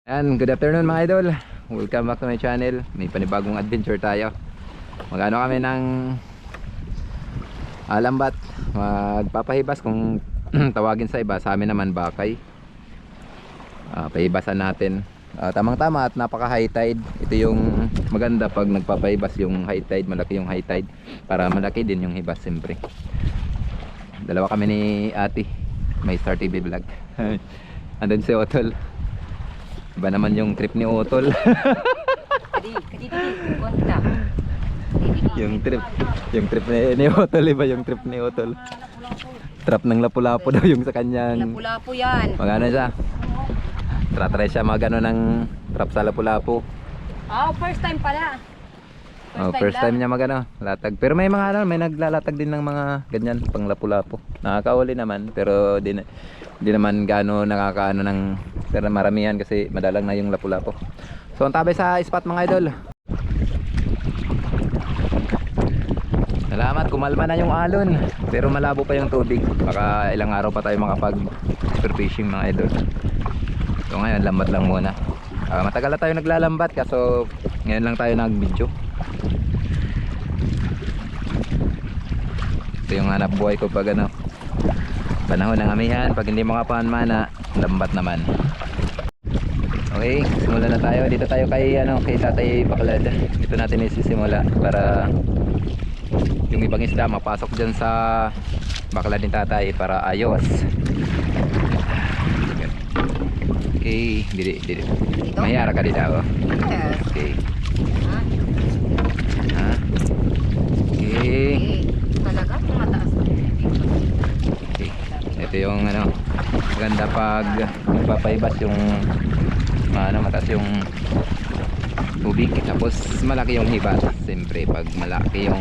Yan, good afternoon mga idol. Welcome back to my channel. May panibagong adventure tayo. Magano kami ng lambat. Magpapahibas kung tawagin sa iba. Sa amin naman bakay. Pahibasan natin. Tamang tama at napaka high tide. Ito yung maganda pag nagpapahibas yung high tide. Malaki yung high tide. Para malaki din yung hibas siyempre. Dalawa kami ni ate. May Star TV vlog. Andun si Otol. Iba naman yung trip ni Otol. yung trip ni Otol, iba yung trip ni Otol. Trap ng lapu-lapu daw yung sa kanyang. Lapu-lapu yan. Magano siya? Try siya magano ng trap sa lapu-lapu. First time pala. First time niya magano, latag. Pero may mga may naglalatag din ng mga ganyan pang lapu-lapu. Nakakahuli naman pero di naman gaano nakakaano ng, pero maramihan kasi madalang na yung lapu-lapu. So ang tabay sa spot mga idol. Salamat, kumalma na yung alon. Pero malabo pa yung tubig. Baka ilang araw pa tayo makapag fishing mga idol. So ngayon lambat lang muna. Matagal na tayo naglalambat kaso ngayon lang tayo nag-video. Ito yung hanap buhay ko pag ano, panahon ng amihan. Pag hindi makapanmana, lambat naman. Okay, simulan na tayo. Dito tayo kay kay Tatay Baklad. Dito natin isisimula para yung ibang isda mapasok dyan sa baklad ni Tatay para ayos. Okay, dito. Mayara ka dito ako. Yes. Okay. Okay. Talaga, mataas na. Okay. Ito yung maganda pag nagpapaibas yung mataas yung tubig tapos malaki yung hibat. Siyempre pag malaki yung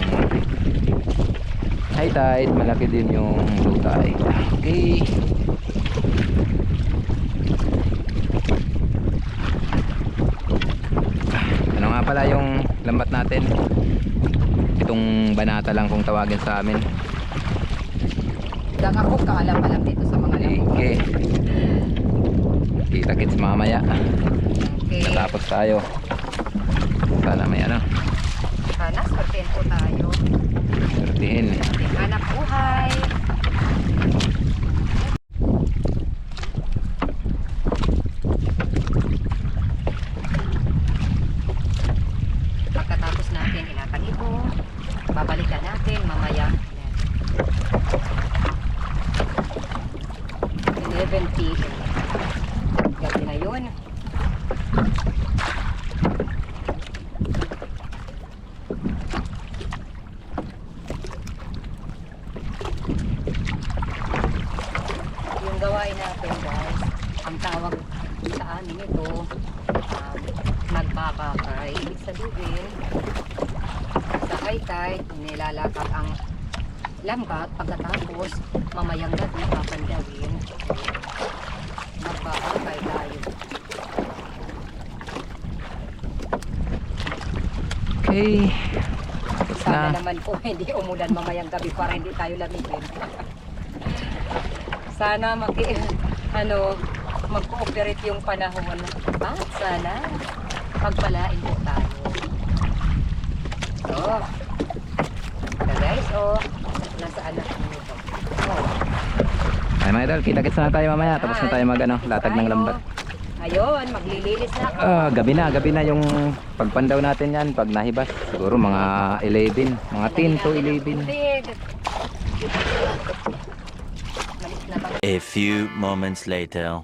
high tide, malaki din yung low tide. Okay. Ano nga pala yung lambat natin? Itong banata lang kung tawagin sa amin. Dang ako kaalam pa lang dito sa mga lamok. Okay. Kita-kits mamaya. Okay. Natapos tayo. Sana may Sana, swertihin po tayo. Swertihin. Ating anak buhay. Pagkatapos natin ilapang ito, babalikan natin mamaya. 11 p.m. Gabi na yun. Yung gawain natin guys, ang tawag sa amin ito, magbabakay. Ibig sabihin, sa high tide, nilalakad ang lambat, pagkatapos mamayang gabi papandawin. Magbabakay tayo. Okay. Tapos na. Sana naman po hindi umulan mamayang gabi para hindi tayo lamigin. Sana mag-cooperate yung panahon. At sana pagpalain po tayo. So, guys, nasaan na ito? Ay mga idol, kita-kits na tayo mamaya. Tapos na tayo latag ng lambat. Ayun, maglililis na ako. Gabi na yung pagpandaw natin yan. Pag nahibas, siguro mga 11, mga 10 to 11. A few moments later.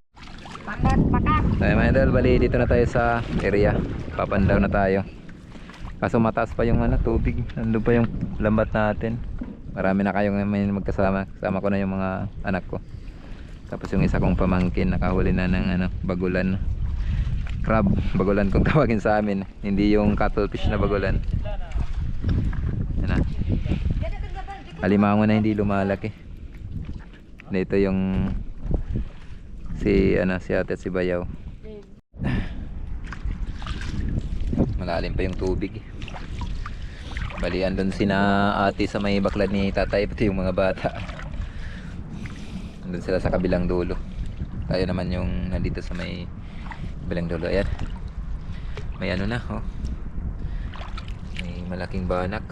Ay mga idol, bali dito na tayo sa area. Papandaw na tayo. Kaso mataas pa yung tubig. Nandun pa yung lambat natin. Marami na kayong may magkasama. Kasama ko na yung mga anak ko. Tapos yung isa kong pamangkin nakahuli na ng bagulan. Crab, bagulan kung tawagin sa amin. Hindi yung cuttlefish na bagulan. Yan na. Alimango na hindi lumalaki. Dito yung si ate at si Bayaw. Malalim pa yung tubig. Balian doon sina ate sa may baklad ni Tatay, pati yung mga bata. Doon sila sa kabilang dulo. Tayo naman yung nandito sa may Kabilang dulo. Ayan. May ano na, oh. May malaking banak.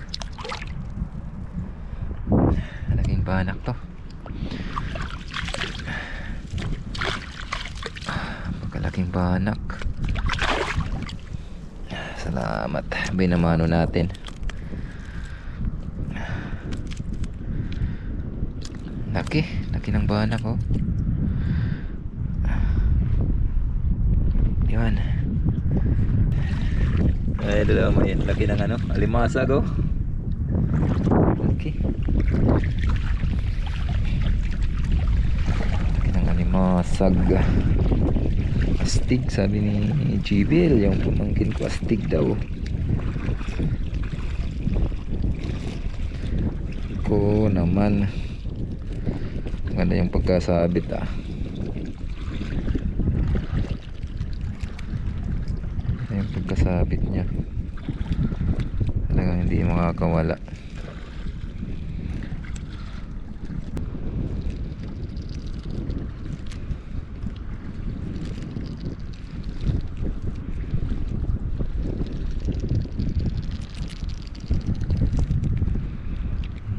Malaking banak to. Pagkalaking banak. Salamat. Binamano natin. Laki. Laki ng banak, oh. Yun. Ay, dalawa mo yan. Laki ng ano, alimasag, oh. Laki. Laki ng alimasag. Astig, sabi ni JBL. Yung pamangkin ko, astig daw. Ko naman. Maganda yung pagkasabit, ah. Yung pagkasabit niya talagang hindi makakawala.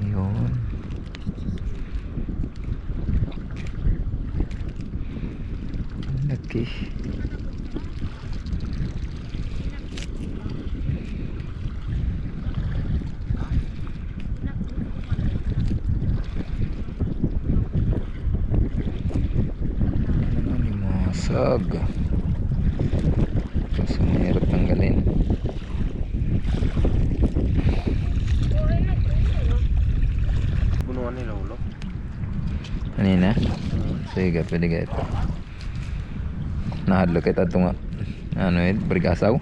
Yun. Laki. Sag. Kasi mahirap tanggalin. Bunuan nila ulo. Kanina? Sige, pwede ka ito. Nahadlo kita ito nga. Ano yun? Brigasaw?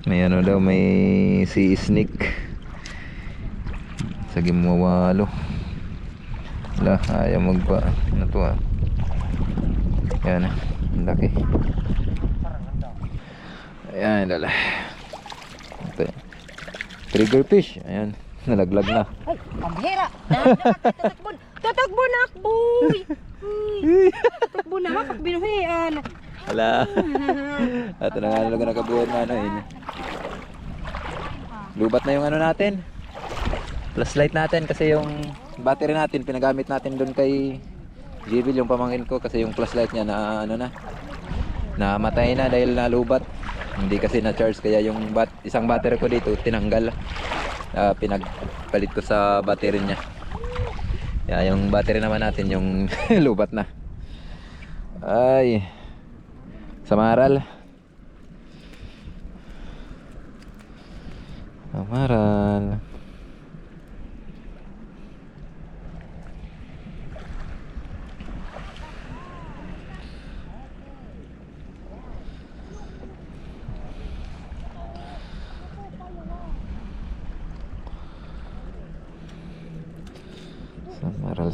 May ano daw, may sea snake. Sa gimawalo. Wala, ayaw magpa. Ano to, ah? Yan, ang laki. Ayan, dala. Ito, trigger fish. Ayan, nalaglag na. Ay, pambihira. Tatakbo na akboy. Tatakbo na makakbinuhian. Wala. Ito na nga nalaga nakabuhat na ano yun. Lubat na yung ano natin. Flashlight natin kasi yung battery natin pinagamit natin doon kay Jibil, yung pamangkin ko, kasi yung flashlight niya na ano na namatay na dahil nalubat. Hindi kasi na charge, kaya yung isang battery ko dito tinanggal. Pinagpalit ko sa battery niya. Kaya yung battery naman natin yung lubat na. Ay, samaral. Samaral.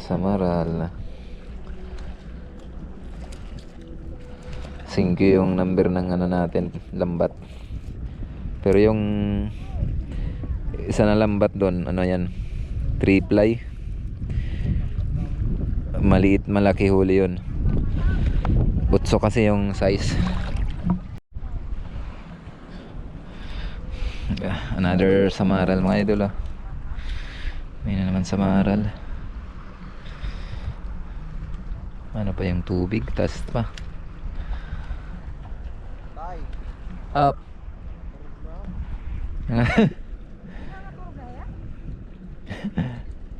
Samaral. 5 yung number ng ano natin, lambat. Pero yung isa na lambat doon, ano yan, 3 ply. Maliit, malaki huli yun. Butso kasi yung size. Another samaral mga idol, ah. May na naman samaral. Ano pa yung tubig? Taas pa. Up.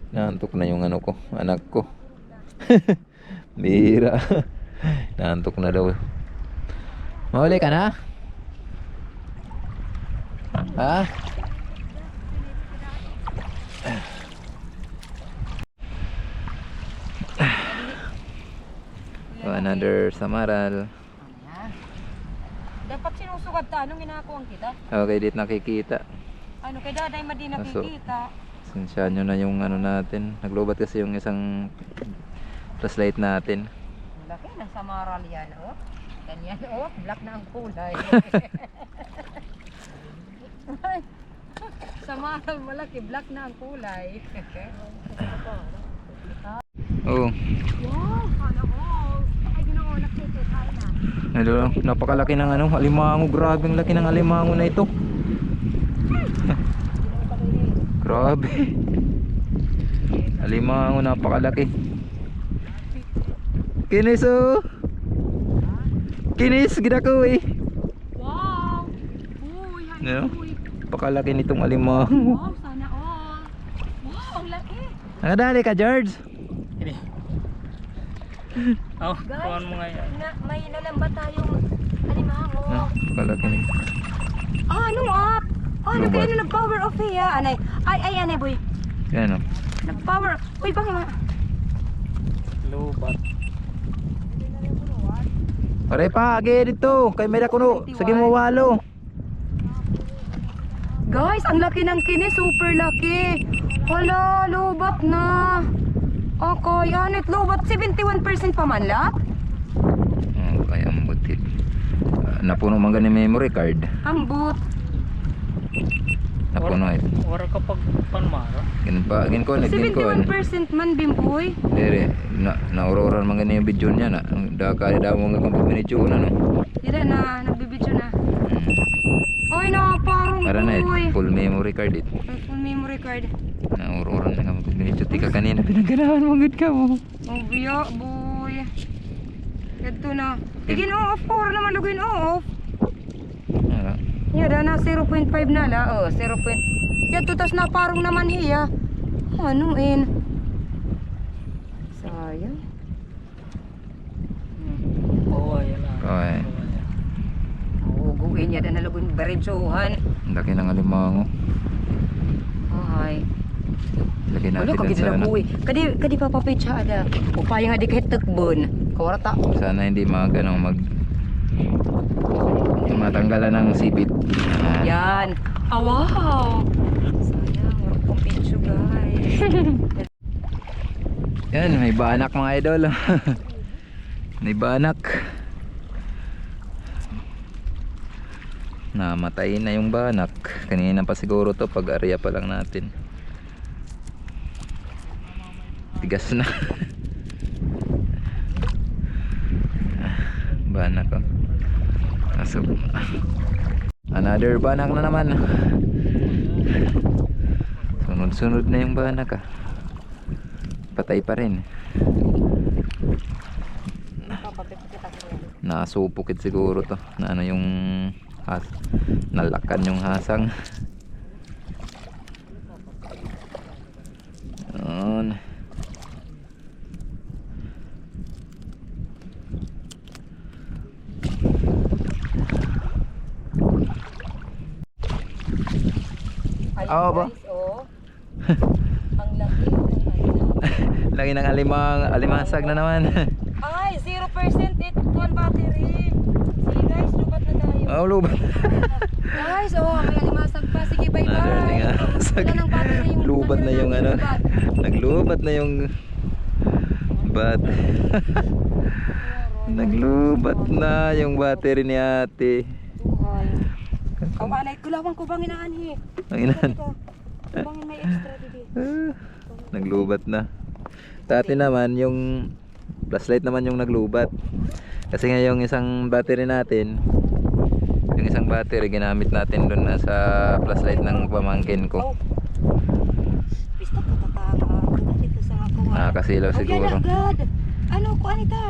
Naantok na yung ano ko, anak ko. Bira. Naantok na daw. Mahuli ka na? Ha? Another samaral. Dapat sinusugat ta, anong ginakuha kita? Okay, dito nakikita. Ano kay daday madi nakikita? Sensya nyo na yung ano natin. Naglobat kasi yung isang flashlight natin. Laki ng samaral yan, oh. Ganyan, oh. Black na ang kulay. Samaral malaki, black na ang kulay. Oh. Wow, sana all. Ay, ginoo. Ano, napakalaki ng ano, alimango. Grabe ang laki ng alimango na ito. Grabe. Alimango, napakalaki. Kinis oh. Kinis, ginako eh. Wow! Uy, Ano? Napakalaki nitong alimango. wow, sana all. Wow, ang laki. Nakadali ka, George? Oh, Guys, kuhaan mo nga yan. may nalamba tayong alimango. Napakalaki nito. Ano up? Oh, Lubat. nagkaino nag-power off eh. Anay. Ay, anay boy. Yan oh. Nag-power. Uy, bangin mga. Lubat. Pare pa, agi dito. Kay Meda kuno. Sige mo walo. Guys, ang laki ng kini. Super laki. Hala, lubat na. Okay, anit lubat. 71% pa man lang. Oh, kaya ang butit. Napuno man gani memory card. Ambot. Napuno eh. Wara ka pag panmara. Gin pa, gin ko, gin ko. 71% man, bimboy. Dire, nauroran man gani yung video niya na. Kaya daw mo nga kung minitsyo na no. Dira na, nagbibidyo na. Ay na, parang Para na boy. full memory card it. Ay, full memory card. Nauroran na nga kung minitsyo. Tika kanina pinaganahan mo gud ka mo. Oh, biya, boy. Ito na. Tigin off, para naman luguin off. Ano? Yada na 0.5 na la. Oh, 0. Yato tas na parang naman hiya. Ano in? Sayang. Oo, yan lang. Okay. Uguin yada na luguin baridsuhan. Ang laki ng alimango. Ay. Lagay Ano natin ka dun sa gid ano. boy. Kadi papapitsa ada. Upaya nga di kahit tukbon. Kawarata. Sana hindi mag matanggalan ng sipit. Yan. Ah, wow. Sayang, wala pong picture guys. Yan, may banak mga idol. May banak. Namatay na yung banak. Kanina pa siguro to, pag area pa lang natin. Tigas na. Banak oh. Another banak na naman. Sunod-sunod na yung banak ah. Patay pa rin. Nasupukit siguro to. Na ano yung nalakan yung hasang. Yun. Ayun, ba? guys, oh. Ang laki ng ano. Lagi ng alimasag na naman. Ay, 0% it one battery. Sige guys, lubat na tayo. Oh, lubat. Guys, oh, may alimasag pa. Sige, bye-bye. Wala ng battery yung Lubat na yung ano. lubat. Naglubat na yung Naglubat na yung battery ni ate. Buhay. Ang anay, kulawang ko bang inaanhi. Ang inan. Bangin may extra dito. Naglubat na. Sa atin naman yung flashlight naman yung naglubat. Kasi nga yung isang battery natin, yung isang battery ginamit natin doon na sa flashlight ng pamangkin ko. Pista ko tatama. Dito sa ako. Nakakasilaw siguro. Yan agad. Ano ko anita?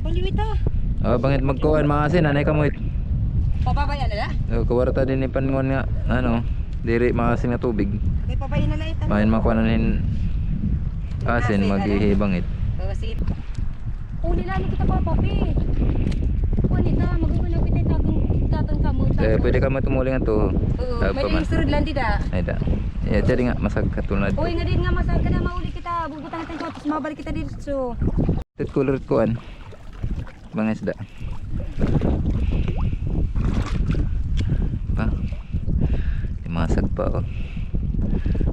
Baliwita. Oh, bangit magkuhan mga asin, anay kamoy. Pababayan na la? So, kawarta din ni pangon nga, ano, diri mga asin na tubig. Okay, pabayan na la ito. Mahin makuhanin asin, maghihibangit. Kasi uli lani kita pa papi. Kunita maguguna kita tatang kamu. Pwede ka matumuling ito. Oo, may yung surud lang dida. Ay da. Jadi nga masag katulad. Uy, nga din nga masag ka na mauli kita. Bubutan natin ko tapos mabalik kita dito. So, Tit color kuan. Bang isda. Pa. Limasag pa oh.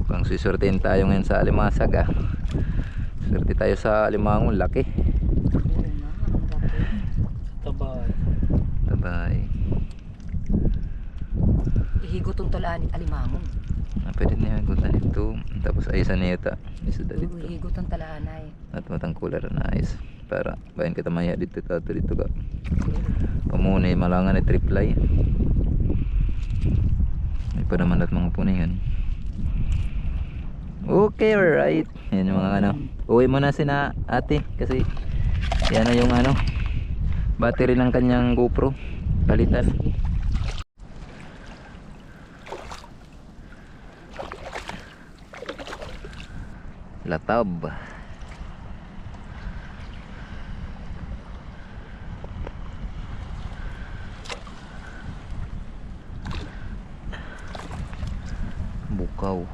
Bang susurtin tayo ngayon sa alimasag ah. Swerte tayo sa alimangon, laki. Tabay. Tabay. ihigot tong talaan alimamong. Pwede na yagutan ito. Tapos ayusan niya ito. Isda dito. Ihigot tong talaan ay. At matangkular na ayos. para bayan kita maya dito tato dito ka pamunay malangan ni triply may pa naman at mga puningan. Okay, alright. Yan yung mga ano. Uwi mo na sina ate kasi yan na yung ano battery ng kanyang GoPro palitan. Latab. Bukaw.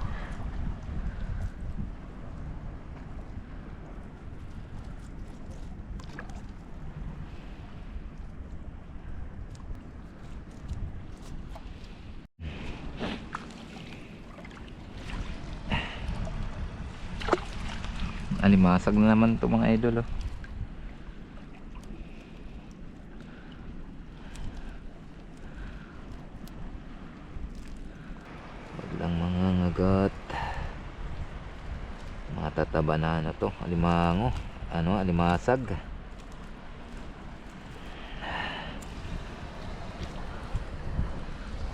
Alimasag na naman to mga idol oh. Wag lang mga ngagat. Matataba na to. Alimango. Ano, alimasag.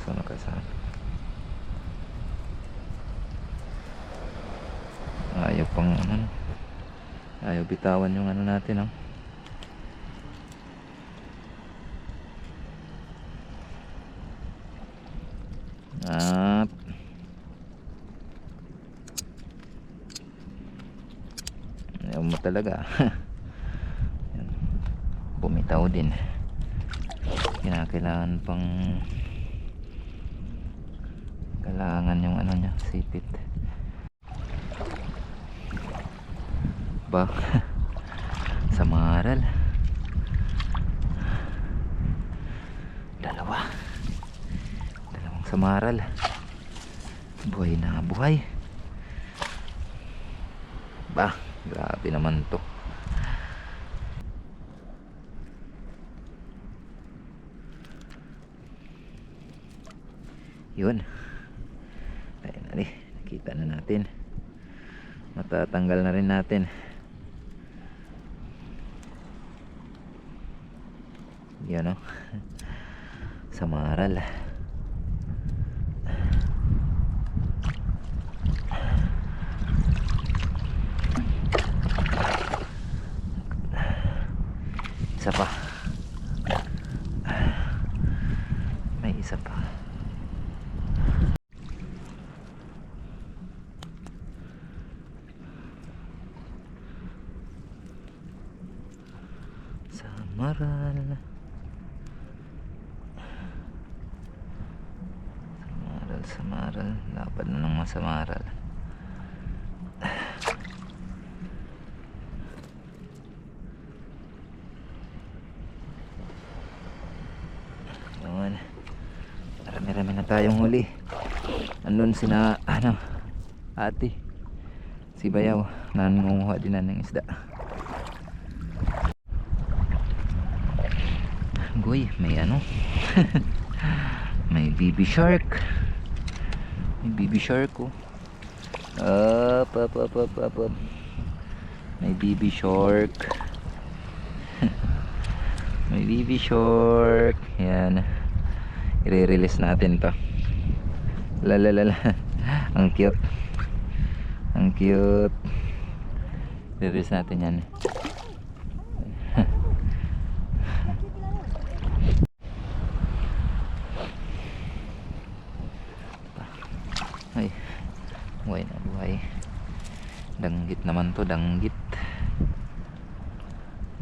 Sana ka saan? Ayaw pang ano. Ayaw bitawan yung ano natin oh. Ayaw mo talaga. Yan. Bumitaw din. Kailangan pang kailangan yung ano niya sipit ba. Samaral dalawang samaral, buhay na buhay ba. Grabe naman to. Yun, ayun na nakita na natin, matatanggal na rin natin. Yan o. Samaral. Isa pa. May isa pa. Samaral. Samaral, lapad na ng mga samaral. Yun, marami-rami na tayong huli. Andun sina ano ate si Bayaw nangunguha din na ng isda. Goy, may ano may baby shark. May baby shark oh. Up. May baby shark. May baby shark. Yan. I-release natin to. Lalalala. Ang cute. Ang cute. I-release natin yan. Ay, buhay na buhay. Danggit naman to, danggit.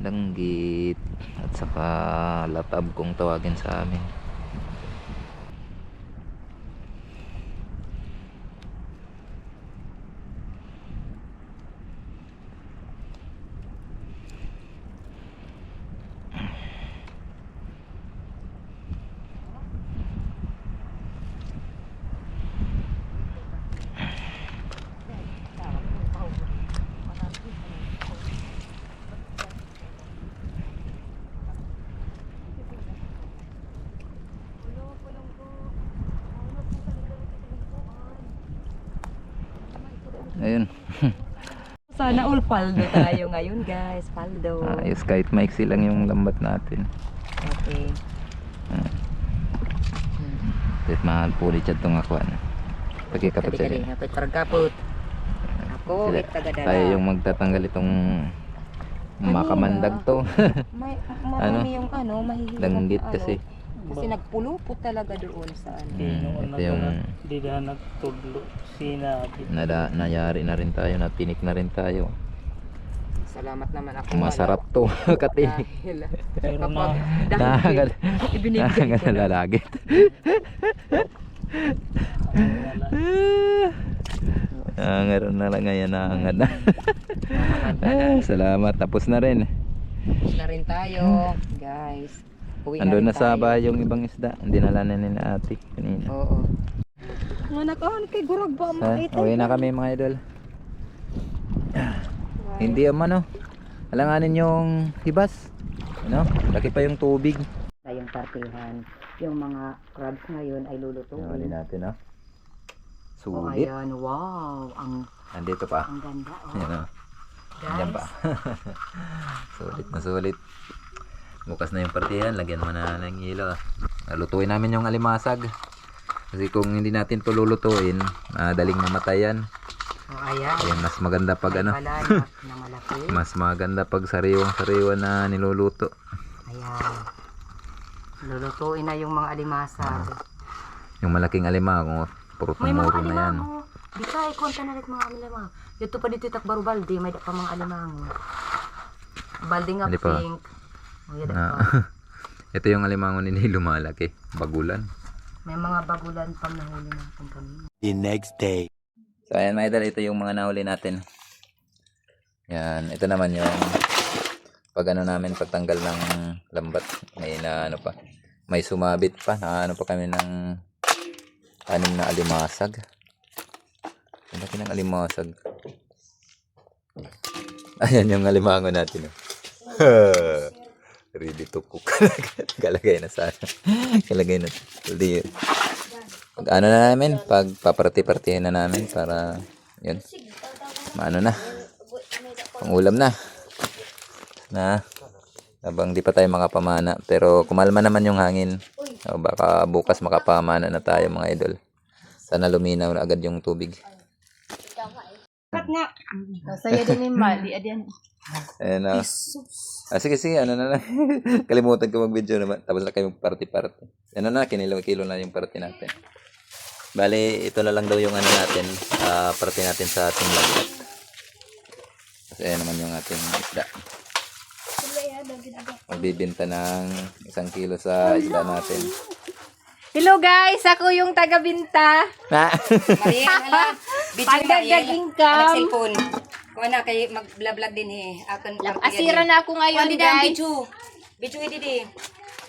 Danggit. At saka latab kung tawagin sa amin. Ayun. Sana all paldo tayo ngayon guys. Paldo. Ayos, kahit maiksi lang yung lambat natin. Okay. Kahit mahal po ulit siya itong akuan. Pagkikapit siya. Kali-kali. Kapit paragkapot. Ako, Sila- tagadala. Tayo yung magtatanggal itong makamandag to. May, marami yung ano, mahihirap. Danggit ano, kasi. Kasi nagpulupot talaga doon sa ano. Ito yung Di na nagtudlo. Sinabi. nayari na rin tayo, natinik na rin tayo. Salamat naman ako. Masarap to, katinik. Dahil, Pero kapag na, Nakagal, dahil ibinigay ko na. nakagalagit. Nangaroon na lang ngayon, nangangad na. Salamat, tapos na rin. Tapos na rin tayo, guys. Uwi Andun rin na sa tayo. bahay yung ibang isda. Hindi na lang ni ate kanina. Oo. Anak, kay gurag ba makita? Uwi na kami mga idol. Hindi man alanganin yung hibas. Ano? Laki pa yung tubig. Tayong partihan. Yung mga crabs ngayon ay lulutuin. Huli natin Oh, Sulit. ayan. Wow. Andito pa. Ang ganda. Oh. Yan Yan pa. Sulit na sulit. Bukas na yung partihan. Lagyan mo na ng hilo. Lutuin namin yung alimasag. Kasi kung hindi natin to lulutuin, madaling mamatayan. Oh, ayan. Kaya mas maganda pag ano. Pala na malaki. Mas maganda pag sariwang-sariwa na niluluto. Ayan. Lulutuin na yung mga alimasag. Yung malaking alimango, puro May mga tumuro na yan. alimango. Di ka, ikonta na rin mga alimango. Dito pa dito itakbaro balde, may da pa mga alimango. Balde nga Hindi pa. pink. May da Na, pa. ito yung alimango ni lumalaki. Bagulan. May mga bagulan pang nahuli natin kanina. The next day. So ayan mga idol, ito yung mga nahuli natin. Yan, ito naman yung pag ano namin, pagtanggal ng lambat. May na ano pa. May sumabit pa. Na ano pa kami ng anim na alimasag. Ang laki ng alimasag. Ayan yung alimango natin. Ready to cook. Kalagay na sana. Kalagay na. Hindi. Pag ano na namin, pag paparti-partihin na namin para yun. Maano na. Pangulam na. Na habang di pa tayo makapamana, pero kumalma naman yung hangin. O baka bukas makapamana na tayo mga idol. Sana luminaw na agad yung tubig. Kat nga. Masaya din yung mali. Adiyan. Ayan na. Sige, ano na lang. Kalimutan ko mag-video naman. Tapos na kayo party-party. Ano na, kinilo-kilo na yung party natin. Bale, ito na lang daw yung ano natin. Party natin sa ating lambat. Kasi ayan naman yung ating isda. Magbibinta ng 1 kilo sa isda natin. Hello guys, ako yung taga-binta. Na! Marian, ala. Pagdagdag income. cellphone. Kung na kay mag-vlog din eh. Akan Asira na ako ngayon, guys. Video didi.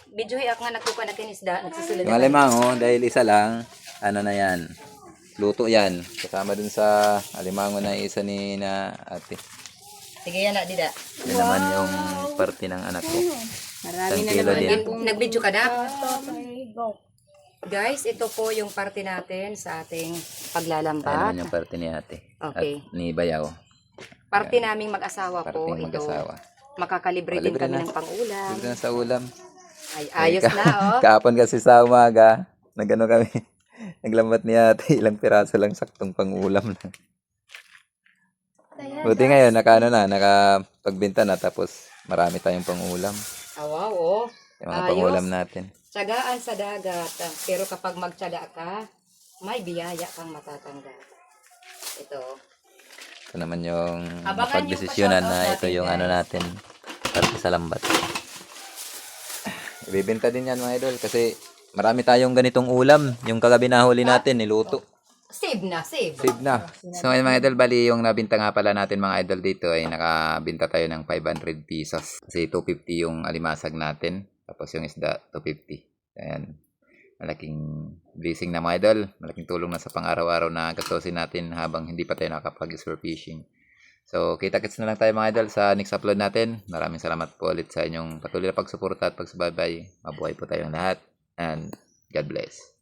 Video ako nga nagkukuha na kinisda, nagsusulat. Yung alimango, dahil isa lang, ano na yan. Luto yan. Kasama dun sa alimango na isa ni na ate. Sige yan na dida. Yan naman yung party ng anak ko. Marami 1 na kilo naman din. akong Nag-video ka na? Guys, ito po yung party natin sa ating Ayan paglalambat. naman yung party ni ate. Okay. At ni Bayaw. Party naming mag-asawa po Party ito. mag-asawa. Makakalibre din Libre kami na. ng pang-ulam. Dito na sa ulam. Ay, ayos na oh. Kahapon kasi sa umaga, nagano kami. Naglambat ni ate, ilang piraso lang saktong pang-ulam na. Buti ngayon, nakapagbenta na tapos marami tayong pang-ulam. Ah, wow, oh. Yung mga Ayos. pang-ulam natin. Tsagaan sa dagat. Pero kapag magtsaga ka, may biyaya kang matatanggap. Ito. Ito naman yung Abangan yung pagdesisyonan pa-shoutout na ito natin, yung guys. ano natin parte sa lambat. Ibibenta din yan mga idol kasi marami tayong ganitong ulam. Yung kagabi na huli natin, niluto. Save na, save. Save na. So ayun, mga idol, bali yung nabinta nga pala natin mga idol dito ay nakabinta tayo ng 500 pesos. Kasi 250 yung alimasag natin. Tapos yung isda, 250. Ayan. Malaking blessing na mga idol. Malaking tulong na sa pang-araw-araw na gatusin natin habang hindi pa tayo nakapag-explore fishing. So, kita-kits na lang tayo mga idol sa next upload natin. Maraming salamat po ulit sa inyong patuloy na pagsuporta at pagsubaybay. Mabuhay po tayong lahat. And God bless.